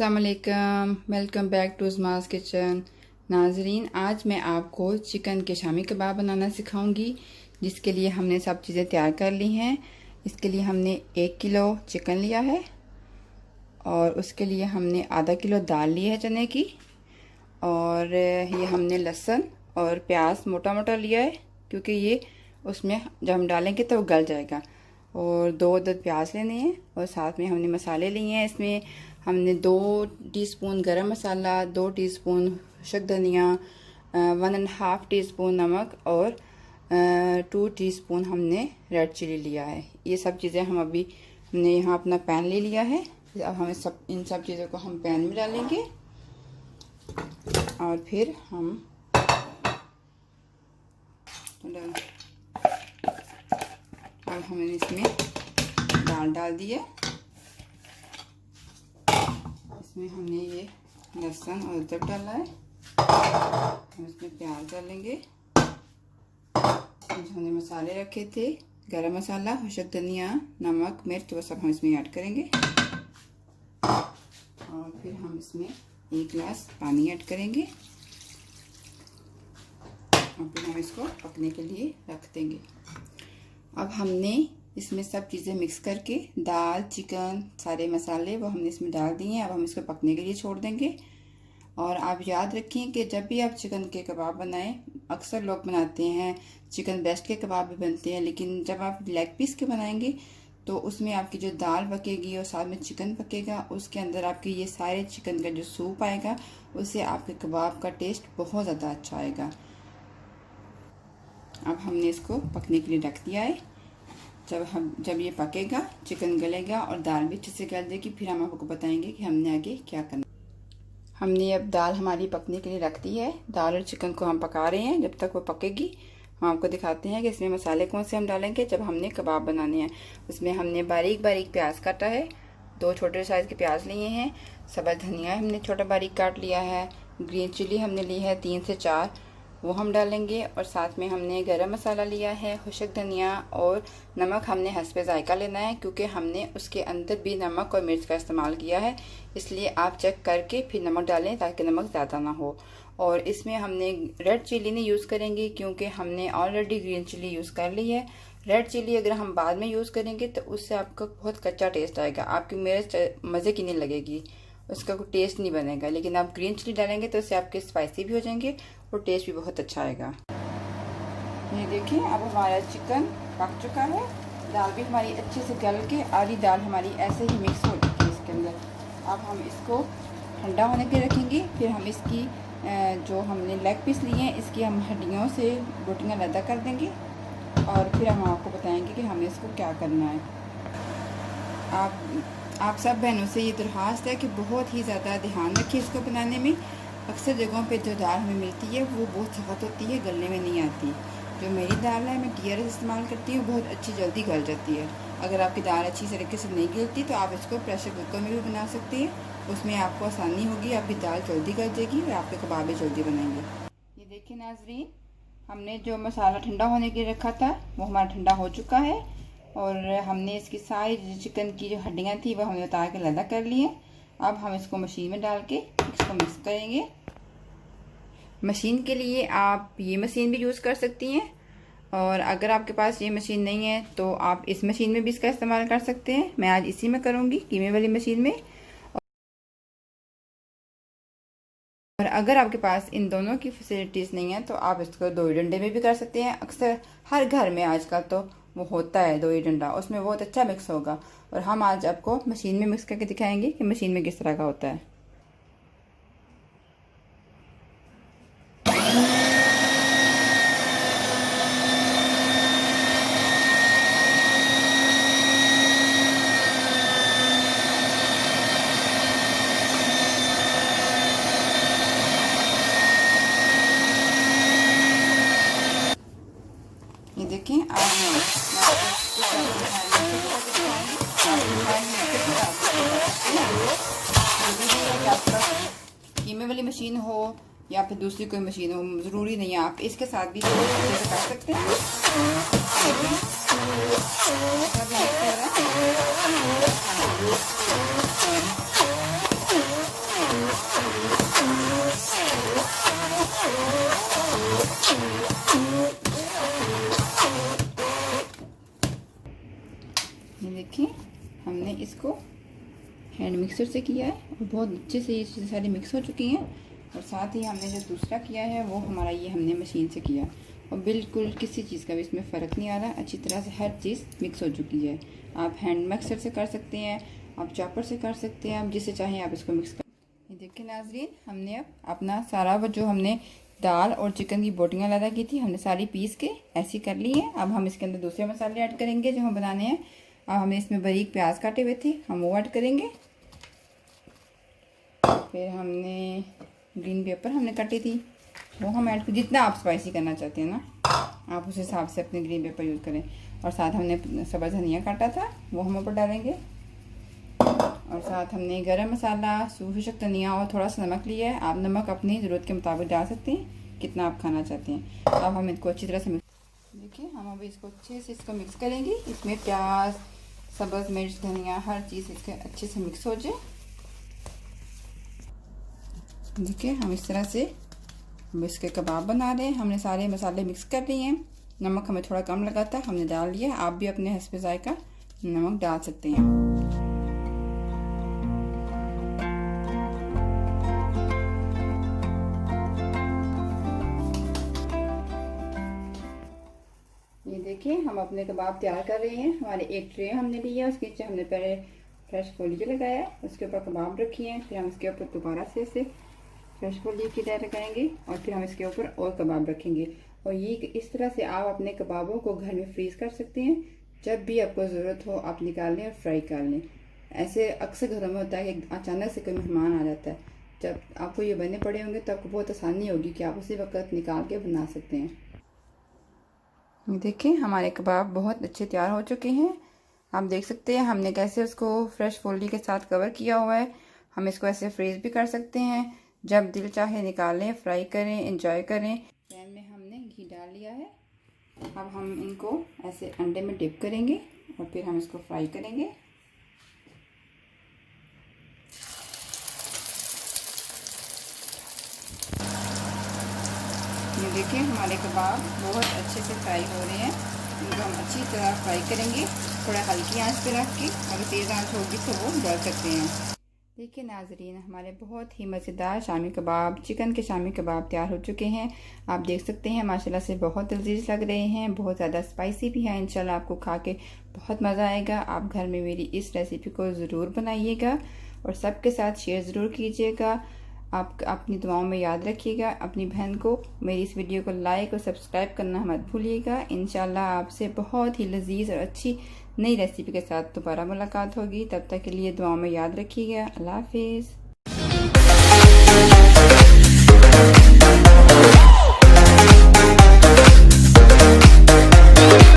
अस्सलाम वालेकुम, welcome back to उस्मास kitchen. नाजरीन, आज मैं आपको चिकन के शामी कबाब बनाना सिखाऊंगी, जिसके लिए हमने सब चीज़ें तैयार कर ली हैं। इसके लिए हमने 1 किलो चिकन लिया है और उसके लिए हमने आधा किलो दाल ली है चने की, और ये हमने लहसुन और प्याज मोटा मोटा लिया है क्योंकि ये उसमें जब हम डालेंगे तो वो गल जाएगा। और 2 अदद प्याज लेने हैं और साथ में हमने मसाले लिए हैं। इसमें हमने 2 टीस्पून गरम मसाला, 2 टीस्पून खुशक धनिया, 1.5 टीस्पून नमक और 2 टीस्पून हमने रेड चिली लिया है। ये सब चीज़ें हमने यहाँ अपना पैन ले लिया है। अब हमें इन सब चीज़ों को हम पैन में डालेंगे और फिर हम अब हमने इसमें दाल डाल दी है। इसमें हमने ये लहसुन और अदरक डाला है। हम इसमें प्याज डालेंगे। हमने मसाले रखे थे, गरम मसाला, खुशक धनिया, नमक, मिर्च, वो सब हम इसमें ऐड करेंगे। और फिर हम इसमें 1 गिलास पानी ऐड करेंगे और फिर हम इसको पकने के लिए रख देंगे। अब हमने इसमें सब चीज़ें मिक्स करके दाल, चिकन, सारे मसाले वो हमने इसमें डाल दिए हैं। अब हम इसको पकने के लिए छोड़ देंगे। और आप याद रखें कि जब भी आप चिकन के कबाब बनाएं, अक्सर लोग बनाते हैं चिकन ब्रेस्ट के कबाब भी बनते हैं, लेकिन जब आप लेग पीस के बनाएंगे तो उसमें आपकी जो दाल पकेगी और साथ में चिकन पकेगा, उसके अंदर आपके ये सारे चिकन का जो सूप आएगा, उससे आपके कबाब का टेस्ट बहुत ज़्यादा अच्छा आएगा। अब हमने इसको पकने के लिए रख दिया है। जब ये पकेगा, चिकन गलेगा और दाल भी अच्छे से गल जाएगी, फिर हम आपको बताएंगे कि हमने आगे क्या करना। हमने अब दाल हमारी पकने के लिए रख दी है। दाल और चिकन को हम पका रहे हैं। जब तक वो पकेगी हम आपको दिखाते हैं कि इसमें मसाले कौन से हम डालेंगे जब हमने कबाब बनाने हैं। उसमें हमने बारीक बारीक प्याज काटा है, 2 छोटे साइज़ के प्याज लिए हैं, सब्ज़ धनिया हमने छोटा बारीक काट लिया है, ग्रीन चिली हमने ली है 3 से 4, वो हम डालेंगे। और साथ में हमने गरम मसाला लिया है, खुशक धनिया और नमक हमने हस्बे जायका लेना है, क्योंकि हमने उसके अंदर भी नमक और मिर्च का इस्तेमाल किया है, इसलिए आप चेक करके फिर नमक डालें ताकि नमक ज़्यादा ना हो। और इसमें हमने रेड चिली नहीं यूज़ करेंगे क्योंकि हमने ऑलरेडी ग्रीन चिली यूज़ कर ली है। रेड चिली अगर हम बाद में यूज़ करेंगे तो उससे आपका बहुत कच्चा टेस्ट आएगा, आपकी मिर्च मज़े की नहीं लगेगी, उसका कोई टेस्ट नहीं बनेगा। लेकिन आप ग्रीन चिली डालेंगे तो उससे आपके स्पाइसी भी हो जाएंगे और टेस्ट भी बहुत अच्छा आएगा। ये देखिए, अब हमारा चिकन पक चुका है, दाल भी हमारी अच्छे से गल के आधी दाल हमारी ऐसे ही मिक्स हो चुकी है इसके अंदर। अब हम इसको ठंडा होने के रखेंगे। फिर हम इसकी जो हमने लेग पीस लिए हैं, इसकी हम हड्डियों से रोटियाँ अलग कर देंगे और फिर हम आपको बताएंगे कि हमें इसको क्या करना है। आप सब बहनों से ये दरख्वास्त है कि बहुत ही ज़्यादा ध्यान रखिए इसको बनाने में। अक्सर जगहों पे जो दाल हमें मिलती है वो बहुत सख्त होती है, गलने में नहीं आती। जो मेरी दाल है, मैं TRS इस्तेमाल करती हूँ, बहुत अच्छी जल्दी गल जाती है। अगर आपकी दाल अच्छी तरीके से नहीं गलती तो आप इसको प्रेशर कुकर में भी बना सकते हैं, उसमें आपको आसानी होगी, आपकी दाल जल्दी गल जाएगी और आपके कबाब भी जल्दी बनाएंगे। ये देखिए नाजरीन, हमने जो मसाला ठंडा होने के लिए रखा था वो हमारा ठंडा हो चुका है और हमने इसकी सारी चिकन की जो हड्डियाँ थी वो हमने उतार के अलग कर ली हैं। अब हम इसको मशीन में डाल के इसको मिक्स करेंगे। मशीन के लिए आप ये मशीन भी यूज़ कर सकती हैं, और अगर आपके पास ये मशीन नहीं है तो आप इस मशीन में भी इसका इस्तेमाल कर सकते हैं। मैं आज इसी में करूँगी, कीमे वाली मशीन में। और अगर आपके पास इन दोनों की फैसिलिटीज़ नहीं है तो आप इसको 2 ही डंडे में भी कर सकते हैं। अक्सर हर घर में आजकल तो वो होता है 2 ही डंडा, उसमें बहुत अच्छा मिक्स होगा। और हम आज आपको मशीन में मिक्स करके दिखाएंगे कि मशीन में किस तरह का होता है। ये देखें, कीमे वाली मशीन हो या फिर दूसरी कोई मशीन हो, ज़रूरी नहीं है, आप इसके साथ भी कर सकते हैं। ये देखिए हमने इसको हैंड मिक्सर से किया है और बहुत अच्छे से ये चीज़ें सारी मिक्स हो चुकी हैं। और साथ ही हमने जो दूसरा किया है वो हमारा ये हमने मशीन से किया और बिल्कुल किसी चीज़ का भी इसमें फ़र्क नहीं आ रहा। अच्छी तरह से हर चीज़ मिक्स हो चुकी है। आप हैंड मिक्सर से कर सकते हैं, आप चॉपर से कर सकते हैं, आप जिससे चाहें आप इसको मिक्स कर। ये देखिए नाजरीन, हमने अब अपना सारा वो जो हमने दाल और चिकन की बोटियाँ लगा की थी हमने सारी पीस के ऐसी कर ली हैं। अब हम इसके अंदर दूसरे मसाले ऐड करेंगे जो हम बनाने हैं। अब हमने इसमें बारीक प्याज काटे हुए थे हम वो ऐड करेंगे। फिर हमने ग्रीन पेपर हमने काटी थी वो हम ऐड कर, जितना आप स्पाइसी करना चाहते हैं ना आप उस हिसाब से अपने ग्रीन पेपर यूज़ करें। और साथ हमने सब्ज़ धनिया काटा था वो हम ऊपर डालेंगे। और साथ हमने गरम मसाला, सूखी धनिया और थोड़ा सा नमक लिया है। आप नमक अपनी ज़रूरत के मुताबिक डाल सकते हैं कितना आप खाना चाहते हैं। अब हम इसको अच्छी तरह से मिक्स, देखिए हम अभी इसको अच्छे से इसको मिक्स करेंगे। इसमें प्याज, सब्ज़ मिर्च, धनिया हर चीज़ इसके अच्छे से मिक्स हो जाए। देखिए हम इस तरह से इसके कबाब बना रहे हैं। हमने सारे मसाले मिक्स कर लिए हैं। नमक हमें थोड़ा कम लगा था हमने डाल लिया। आप भी अपने हस्बे जायका नमक डाल सकते हैं। ये देखिए हम अपने कबाब तैयार कर रहे हैं। हमारे एक ट्रे हमने लिया, उसके नीचे हमने पहले फ्रेश फोलियो लगाया, उसके ऊपर कबाब रखी हैं। फिर हम इसके ऊपर दोबारा से फ्रेश फोलियो की तरह लगाएंगे और फिर हम इसके ऊपर और कबाब रखेंगे। और ये इस तरह से आप अपने कबाबों को घर में फ्रीज़ कर सकते हैं। जब भी आपको ज़रूरत हो आप निकाल लें और फ्राई कर लें। ऐसे अक्सर घरों में होता है कि अचानक से कोई मेहमान आ जाता है, जब आपको ये बनने पड़े होंगे तो आपको बहुत आसानी होगी कि आप उसी वक्त निकाल के बना सकते हैं। देखिए हमारे कबाब बहुत अच्छे तैयार हो चुके हैं। आप देख सकते हैं हमने कैसे उसको फ्रेश फोलियो के साथ कवर किया हुआ है। हम इसको ऐसे फ्रीज़ भी कर सकते हैं, जब दिल चाहे निकालें, फ्राई करें, एंजॉय करें। पैन में हमने घी डाल लिया है। अब हम इनको ऐसे अंडे में डिप करेंगे और फिर हम इसको फ्राई करेंगे। ये देखिए हमारे कबाब बहुत अच्छे से फ्राई हो रहे हैं। इनको हम अच्छी तरह फ्राई करेंगे, थोड़ा हल्की आंच पे रख के। अगर तेज़ आंच होगी तो वो जल सकते हैं। देखिए नाजरीन, हमारे बहुत ही मज़ेदार शामी कबाब, चिकन के शामी कबाब तैयार हो चुके हैं। आप देख सकते हैं माशाल्लाह से बहुत लजीज लग रहे हैं, बहुत ज़्यादा स्पाइसी भी है। इंशाल्लाह आपको खा के बहुत मज़ा आएगा। आप घर में मेरी इस रेसिपी को ज़रूर बनाइएगा और सबके साथ शेयर ज़रूर कीजिएगा। आप अपनी दुआओं में याद रखिएगा। अपनी बहन को मेरी इस वीडियो को लाइक और सब्सक्राइब करना मत भूलिएगा। इंशाल्लाह आपसे बहुत ही लजीज और अच्छी नई रेसिपी के साथ दोबारा मुलाकात होगी। तब तक के लिए दुआओं में याद रखिएगा। अल्लाह हाफिज़।